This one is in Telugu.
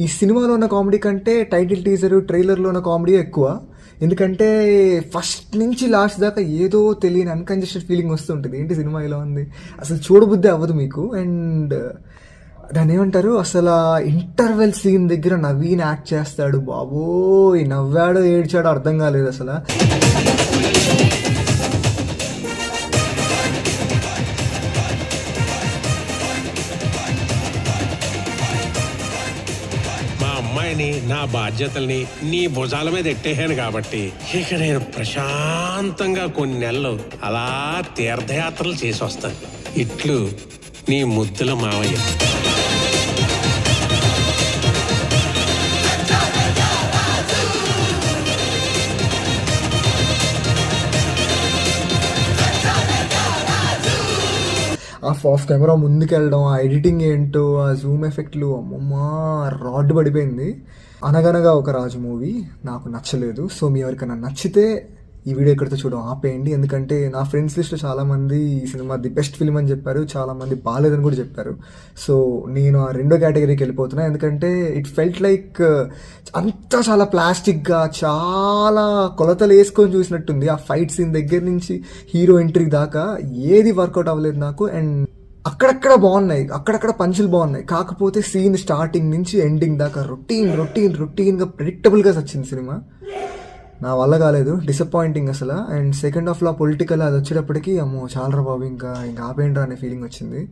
ఈ సినిమాలో ఉన్న కామెడీ కంటే టైటిల్ టీజర్ ట్రైలర్లో ఉన్న కామెడీ ఎక్కువ. ఎందుకంటే ఫస్ట్ నుంచి లాస్ట్ దాకా ఏదో తెలియని అన్కంజెస్టెడ్ ఫీలింగ్ వస్తుంటుంది. ఏంటి సినిమా ఇలా ఉంది, అసలు చూడబుద్ధి అవ్వదు మీకు. అండ్ దాన్ని ఏమంటారు, అసలు ఇంటర్వెల్ సీన్ దగ్గర నవీన్ యాక్ట్ చేస్తాడు. బాబోయ్, నవ్వాడో ఏడ్చాడో అర్థం కాలేదు అసలు. అమ్మాయిని, నా బాధ్యతల్ని నీ భుజాల మీద ఎట్టేహాను కాబట్టి ఇక నేను ప్రశాంతంగా కొన్ని నెలలు అలా తీర్థయాత్రలు చేసి వస్తాను. ఇట్లు నీ ముద్దుల మావయ్య. ఆఫ్ కెమెరా ముందుకెళ్ళడం, ఆ ఎడిటింగ్ ఏంటో, ఆ జూమ్ ఎఫెక్ట్లు, అమ్మమ్మా రాడ్ పడిపోయింది. అనగనగా ఒక రాజు మూవీ నాకు నచ్చలేదు. సో మీ ఎవరికైనా నచ్చితే ఈ వీడియో ఎక్కడితో చూడడం ఆపేయండి. ఎందుకంటే నా ఫ్రెండ్స్ లిస్ట్లో చాలామంది ఈ సినిమా ది బెస్ట్ ఫిల్మ్ అని చెప్పారు, చాలామంది బాగాలేదని కూడా చెప్పారు. సో నేను ఆ రెండో కేటగిరీకి వెళ్ళిపోతున్నా. ఎందుకంటే ఇట్ ఫెల్ట్ లైక్ అంతా చాలా ప్లాస్టిక్గా, చాలా కొలతలు వేసుకొని చూసినట్టుంది. ఆ ఫైట్ సీన్ దగ్గర నుంచి హీరో ఎంట్రీ దాకా ఏది వర్కౌట్ అవ్వలేదు నాకు. అండ్ అక్కడక్కడ బాగున్నాయి, అక్కడక్కడ పంచులు బాగున్నాయి. కాకపోతే సీన్ స్టార్టింగ్ నుంచి ఎండింగ్ దాకా రొటీన్గా ప్రెడిక్టబుల్గా వచ్చింది సినిమా. నా వల్ల కాలేదు, డిసప్పాయింటింగ్ అసలు. అండ్ సెకండ్ హాఫ్లో పొలిటికల్ అది వచ్చేటప్పటికి అమ్మో చాలా బాబు, ఇంకా ఆపేండ్రా అనే ఫీలింగ్ వచ్చింది.